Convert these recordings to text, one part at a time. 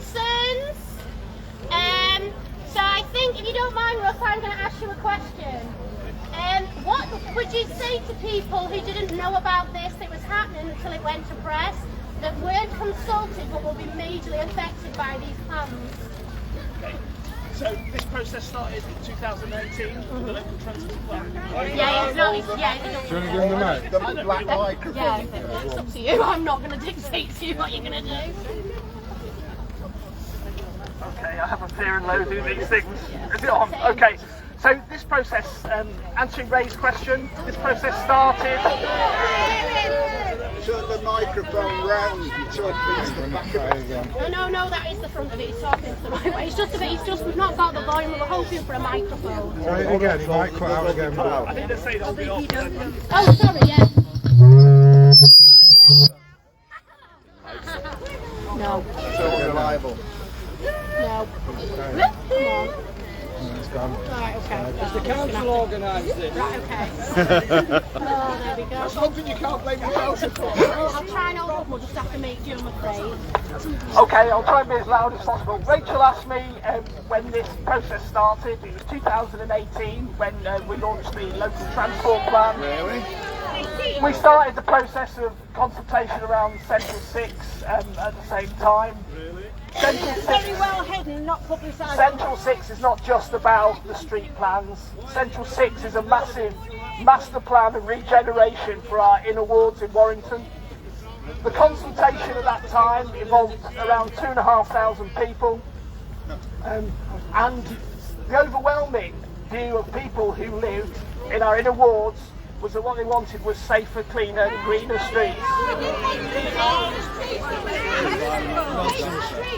concerns. So I think, if you don't mind, Russ, I'm going to ask you a question. What would you say to people who didn't know about this, that was happening until it went to press, that weren't consulted but will be majorly affected by these plans? Okay. So this process started in 2018 with the local transport plan. Yeah, exactly. Yeah, Do you want to give him the mic? The black microphone. Yeah, it's up to you. I'm not going to dictate to you what you're going to do. Okay, I have a fear and loathing these things. Is it on? Okay. So this process, answering Ray's question, this process started. Turn the microphone round so it brings the back of it. No, that is the front of it. It's talking to the right way. It's just we've not got the volume. We're hoping for a microphone. Try it again, you might cut out again. I think they say that'll be off. Oh, sorry, yeah. No. So unreliable. No. Come on. It's gone. Right, okay. Has the council organised it? Right, okay. Oh, there we go. That's something you can't blame the council for. I'll try and open. We'll just have to make do, I'm afraid. Okay, I'll try and be as loud as possible. Rachel asked me when this process started. It was 2018 when we launched the local transport plan. Really? We started the process of consultation around Central 6 at the same time. Really? Very well hidden, not publicised. Central 6 is not just about the street plans. Central 6 is a massive master plan of regeneration for our inner wards in Warrington. The consultation at that time involved around 2,500 people, and the overwhelming view of people who lived in our inner wards was that what they wanted was safer, cleaner, greener streets.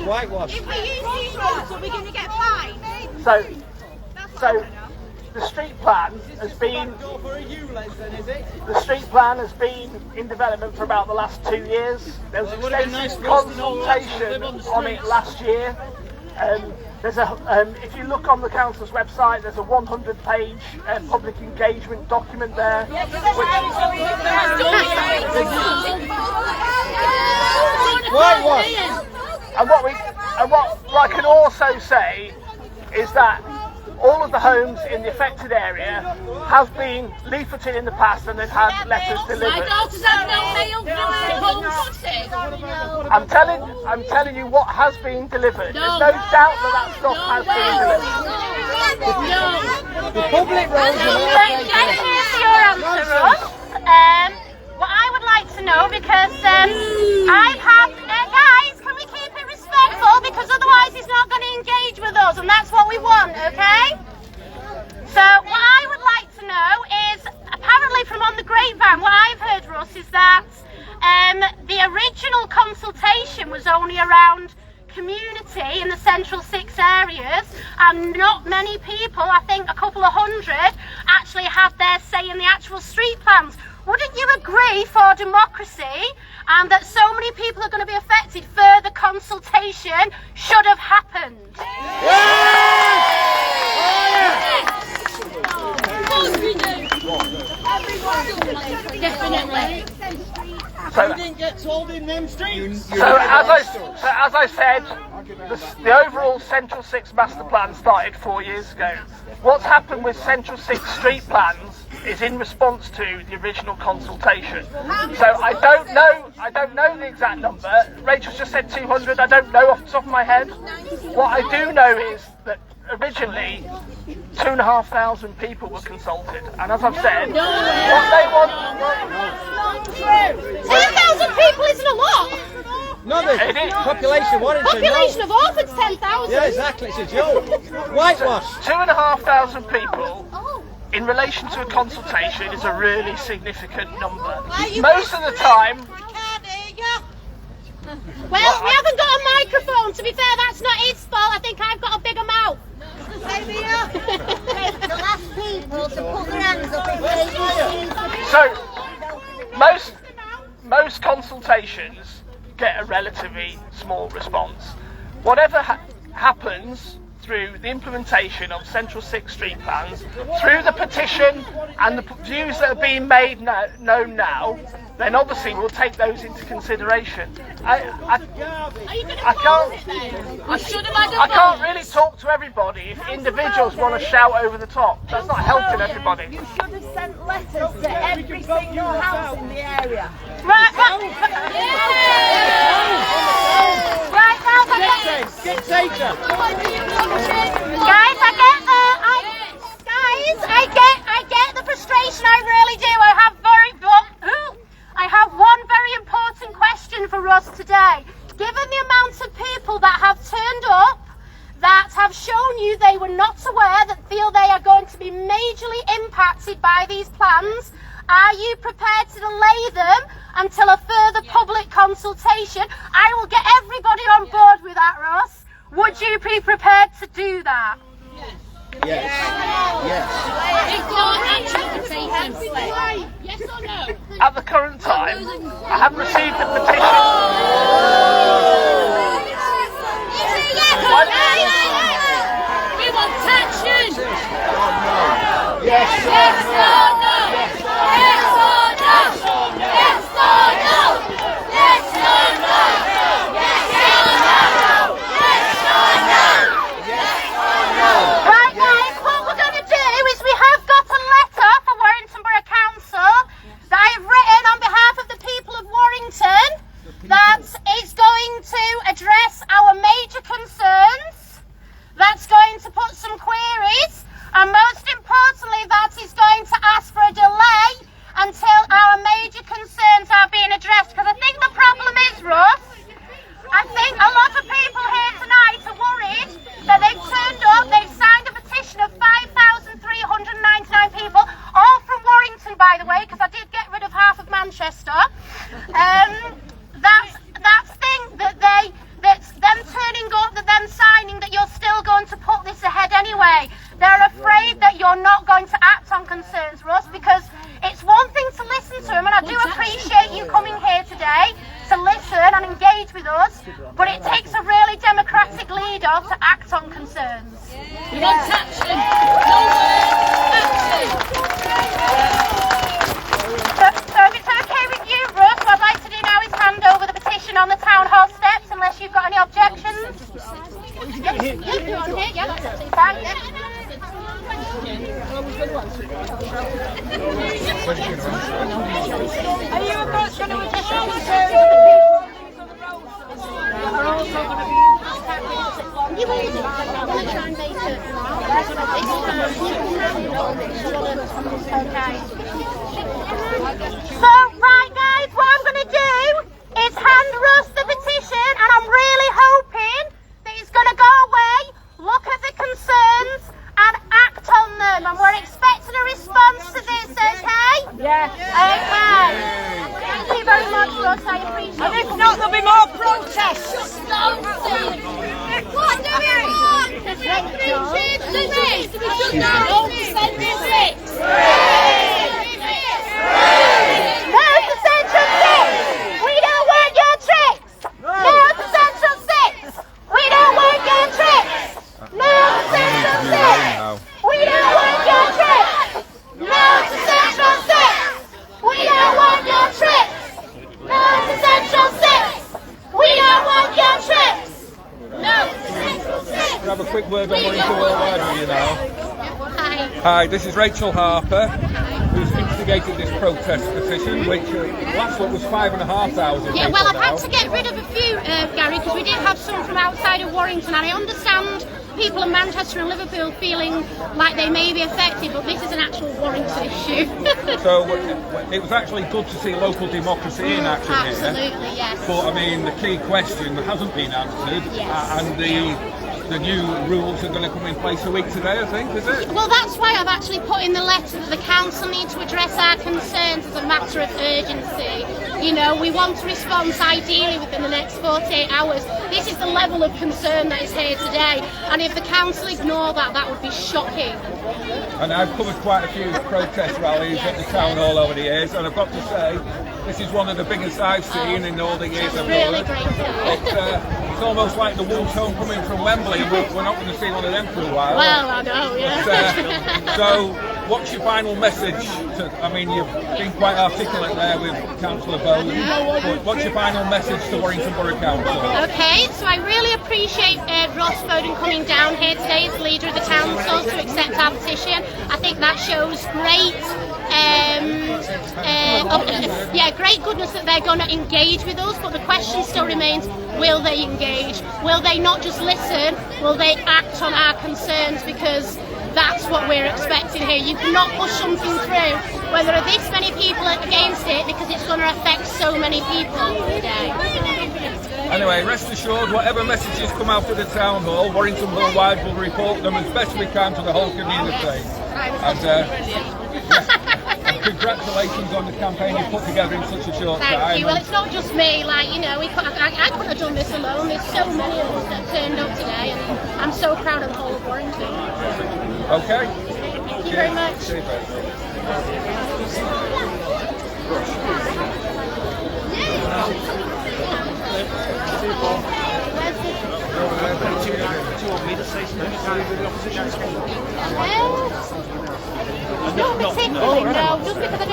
Whitewash. If we use these roads, are we going to get fined? So the street plan has been Go for a U-lens then, is it? the street plan has been in development for about the last 2 years. There was Well, it would have been nice extensive for us to know what to consultation live on the on it streets. last year. There's if you look on the council's website, there's a 100-page public engagement document there. Whitewash. And what I can also say is that all of the homes in the affected area have been leafleted in the past, and they've had letters delivered. My daughter's had no mail from home. I'm telling you what has been delivered. There's no doubt that stuff has been delivered. The public roads are all Thank you for your answer, Russ. What I would like to know, because I've had guys, can we keep it respectful, because otherwise he's not going to engage with us, and that's what we want, okay? So what I would like to know is, apparently from on the grapevine, what I've heard, Russ, is that the original consultation was only around community in the central 6 areas, and not many people, I think a couple of hundred, actually have their say in the actual street plans. Wouldn't you agree, for democracy and that so many people are going to be affected, further consultation should have happened? Definitely. You didn't get told in them streets. So as I said, the overall Central 6 master plan started 4 years ago. What's happened with Central 6 street plans is in response to the original consultation. So I don't know the exact number. Rachel's just said 200. I don't know off the top of my head. What I do know is that originally 2,500 people were consulted, and as I've said, what they want. 10,000 people isn't a lot. No, the population Warrington. Population of Orford's 10,000. Yeah, exactly. It's a joke. Whitewash. 2,500 people in relation to a consultation is a really significant number. Most of the time, Well, we haven't got a microphone. To be fair, that's not his fault. I think I've got a bigger mouth. The last people to put their hands up if so most consultations get a relatively small response. Whatever happens through the implementation of Central 6 street plans, through the petition and the views that are being made known now, then obviously we'll take those into consideration. I can't really talk to everybody if individuals want to shout over the top. That's not helping everybody. You should have sent letters to every single house in the area. Right now, I get the frustration. I really do. I have one very important question for us today. Given the amount of people that have turned up, that have shown you they were not aware, that feel they are going to be majorly impacted by these plans, are you prepared to delay them until a further public consultation? I will get everybody on board with that, Ross. Would you be prepared to do that? Yes. Yes. Yes or no? At the current time, I have received a petition. We want action! Yes. Yes or no? Yes or no? Yes or no? Yes or no? Yes or no? Yes or no? Right guys, what we're going to do is we have got a letter for Warrington Borough Council that I have written on behalf of the people of Warrington that is going to address our major concerns, that's going to put some queries, and most importantly that is going to ask for a delay until our major concerns are being addressed. Because I think the problem is, Russ, I think a lot of people here tonight are worried that they've turned up, they've signed a petition of 5,399 people, all from Warrington by the way, because I did get rid of half of Manchester. That's them turning up, that them signing, that you're still going to put this ahead anyway. They're afraid that you're not going to act on concerns, Russ, because it's one thing to listen to them, and I do appreciate you coming here today to listen and engage with us, but it takes a really democratic leader to act on concerns. We want action. No action. So if it's okay with you, Russ, what I'd like to do now is hand over the petition on the town hall steps, unless you've got any objections. Yeah, that's absolutely fine. Yeah. Are you of course going to address your concerns with the people on the roads that are also going to be you will do. I'm going to try and make it. Okay. So, right guys, what I'm going to do is hand Russ the petition, and I'm really hoping that he's going to go away, look at the concerns and act on them, and we're expecting a response to this, okay? Yes. Okay. Thank you very much, Russ, I appreciate it. And if not, there'll be more protests. What do we want? No to Central 6! We don't want your tricks! No to Central 6! We don't want your tricks! No to Central 6! We don't want your tricks! No to Central 6! We don't want your tricks! No to Central 6! We don't want your tricks! No to Central 6! Can I have a quick word on Warrington Worldwide with you now? Hi, this is Rachel Harper, who's instigated this protest petition, which last one was 5,500 Yeah, people well, I've now. had to get rid of a few, Gary, because we did have some from outside of Warrington, and I understand people in Manchester and Liverpool feeling like they may be affected, but this is an actual Warrington issue. So it was actually good to see local democracy in action here. Absolutely, yes. But I mean, the key question hasn't been answered, Yes. And the new rules are going to come in place a week today, I think, is it? Well, that's why I've actually put in the letter that the council need to address our concerns as a matter of urgency. You know, we want a response ideally within the next 48 hours. This is the level of concern that is here today, and if the council ignore that, that would be shocking. And I've covered quite a few protest rallies at the town hall over the years, and I've got to say, this is one of the biggest I've seen in all the years I've Really done great. it. It's almost like the Wolves homecoming from Wembley, and we're not going to see one of them for a while. Well, I know, yeah. But, so, what's your final message? I mean, you've been quite articulate there with Councillor Bowden, but what's your final message to Warrington Borough Council? Okay, so I really appreciate Ross Bowden coming down here today as leader of the council to accept our petition. I think that shows great great goodness that they're going to engage with us, but the question still remains, will they engage? Will they not just listen? Will they act on our concerns? Because that's what we're expecting here. You cannot push something through where there are this many people against it because it's going to affect so many people today. Anyway, rest assured, whatever messages come out of the town hall, Warrington Borough-wide will report them as best we can to the whole community. And congratulations on the campaign you put together in such a short time. Thank you. Well, it's not just me. Like, you know, I couldn't have done this alone. There's so many of us that turned up today, and I'm so proud of the whole of Warrington. Okay. Thank you very much. Do you want me to say something to the opposition? Not particularly, no. Just because I don't